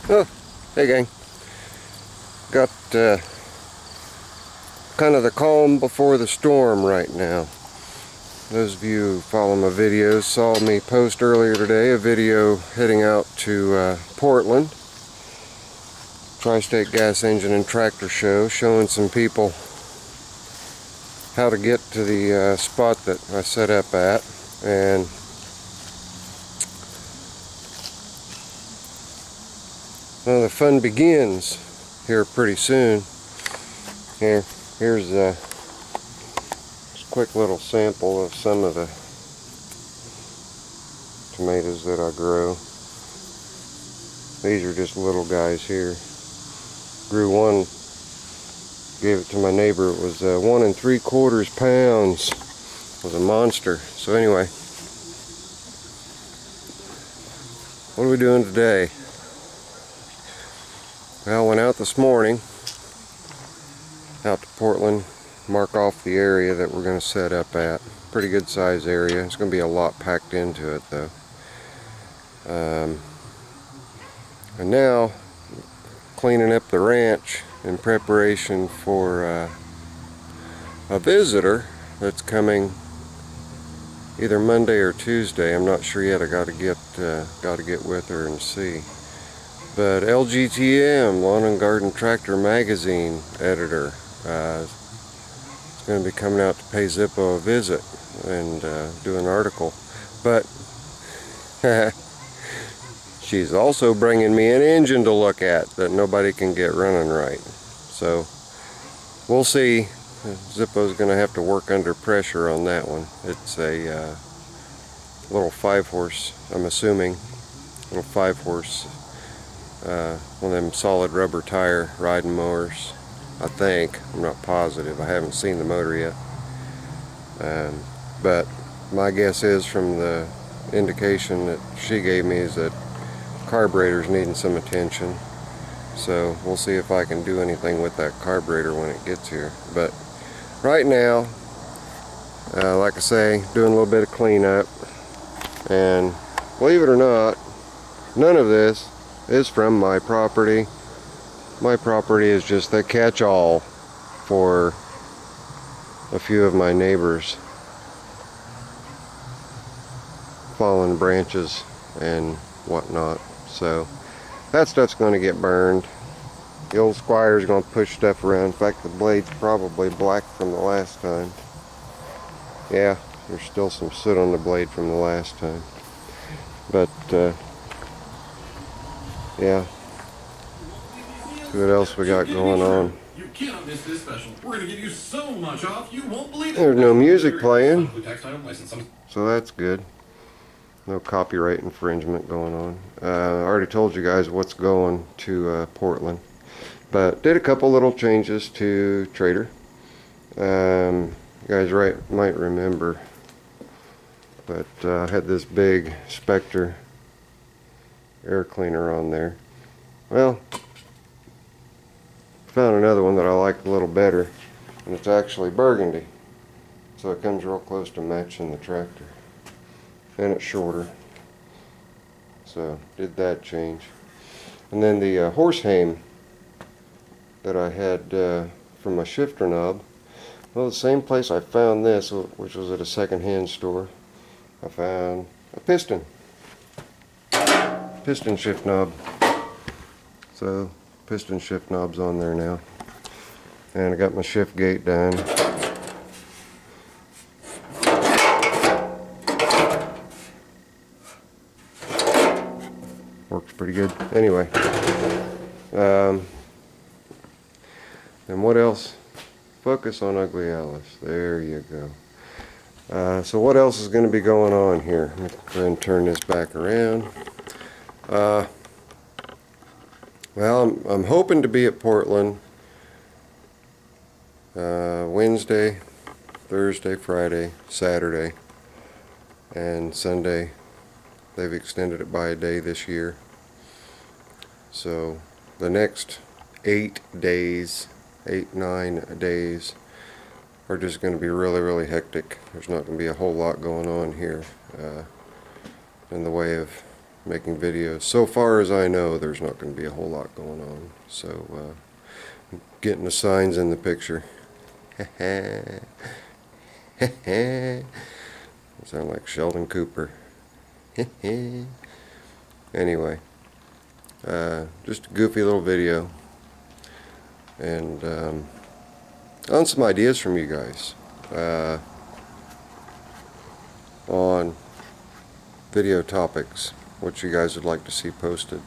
Oh, hey gang. Got kind of the calm before the storm right now. Those of you who follow my videos saw me post earlier today a video heading out to Portland. Tri-State Gas Engine and Tractor Show, showing some people how to get to the spot that I set up at. And well, the fun begins here pretty soon. Here's just a quick little sample of some of the tomatoes that I grow. These are just little guys here. Grew one, gave it to my neighbor. It was 1 3/4 pounds. It was a monster. So anyway, what are we doing today? Well, I went out this morning, out to Portland, mark off the area that we're going to set up at. Pretty good size area. It's going to be a lot packed into it though. And now, cleaning up the ranch in preparation for a visitor that's coming either Monday or Tuesday. I'm not sure yet. I got to get with her and see. But LGTM, Lawn and Garden Tractor Magazine editor, is going to be coming out to pay Zippo a visit and do an article. But she's also bringing me an engine to look at that nobody can get running right. So we'll see. Zippo's going to have to work under pressure on that one. It's a little 5-horse, I'm assuming, little 5-horse. One of them solid rubber tire riding mowers, I think. I'm not positive. I haven't seen the motor yet. But my guess is, from the indication that she gave me, is that carburetor's needing some attention. So we'll see if I can do anything with that carburetor when it gets here. But right now, like I say, doing a little bit of cleanup. And believe it or not, none of this is from my property. My property is just the catch-all for a few of my neighbors' fallen branches and whatnot. So that stuff's going to get burned. The old Squire's going to push stuff around. In fact, the blade's probably black from the last time. Yeah, there's still some soot on the blade from the last time. But yeah. See what else we got going on. You cannot miss this special. We're going to give you so much off you won't believe it. There's no music playing, so that's good. No copyright infringement going on. I already told you guys what's going to Portland, but did a couple little changes to Trader. You guys might remember, but I had this big Spectre air cleaner on there. Well, found another one that I like a little better, and it's actually burgundy, so it comes real close to matching the tractor, and it's shorter. So did that change. And then the horse hame that I had from my shifter knob, well, the same place I found this, which was at a second-hand store, I found a piston shift knob. So piston shift knob's on there now, and I got my shift gate done. Works pretty good. Anyway, and what else? Focus on Ugly Alice. There you go. So what else is going to be going on here? Let me go ahead and turn this back around. Well, I'm hoping to be at Portland Wednesday, Thursday, Friday, Saturday, and Sunday. They've extended it by a day this year. So the next 8 days, 8-9 days, are just going to be really hectic. There's not going to be a whole lot going on here in the way of making videos. So far as I know, there's not going to be a whole lot going on. So, getting the signs in the picture. Sound like Sheldon Cooper. Anyway, just a goofy little video, and on some ideas from you guys on video topics, what you guys would like to see posted.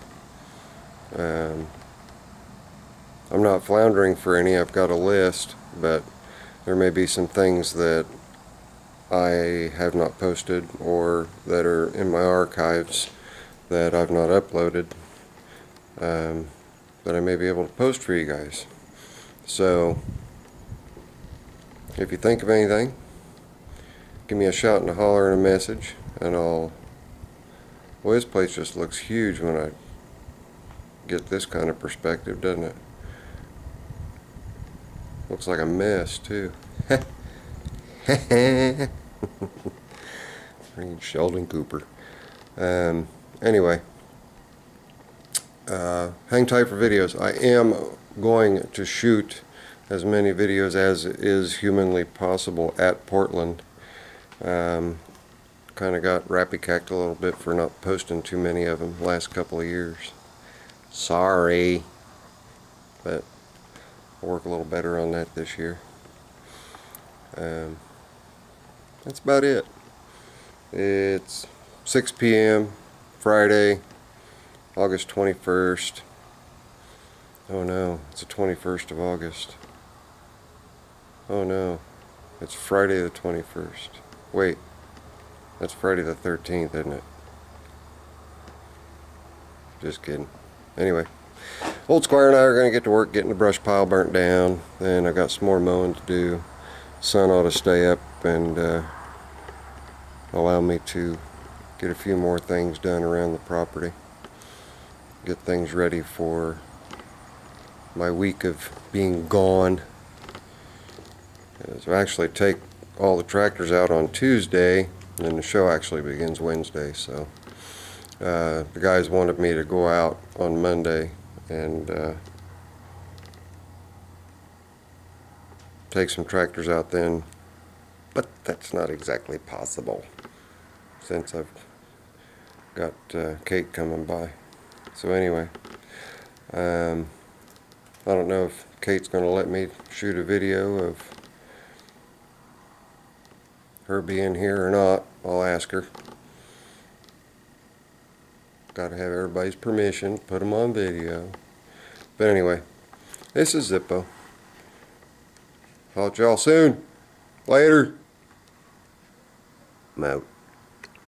I'm not floundering for any. I've got a list, but there may be some things that I have not posted or that are in my archives that I've not uploaded, that I may be able to post for you guys. So if you think of anything, give me a shout and a holler and a message, and I'll... Well, this place just looks huge when I get this kind of perspective, doesn't it? Looks like a mess too. Sheldon Cooper. Anyway, hang tight for videos. I am going to shoot as many videos as is humanly possible at Portland. Kind of got rappy-cacked a little bit for not posting too many of them last couple of years. Sorry, but I'll work a little better on that this year. That's about it. It's 6 p.m. Friday, August 21st. Oh no, it's the 21st of August. Oh no, it's Friday the 21st. Wait, that's Friday the 13th, isn't it? Just kidding. Anyway, Old Squire and I are going to get to work getting the brush pile burnt down. Then I've got some more mowing to do. Sun ought to stay up and allow me to get a few more things done around the property. Get things ready for my week of being gone. So I actually take all the tractors out on Tuesday, and the show actually begins Wednesday. So the guys wanted me to go out on Monday and take some tractors out then, but that's not exactly possible since I've got Kate coming by. So anyway, I don't know if Kate's going to let me shoot a video of her being here or not. I'll ask her. Got to have everybody's permission, put them on video. But anyway, this is Zippo. I'll y'all soon. Later. I'm out.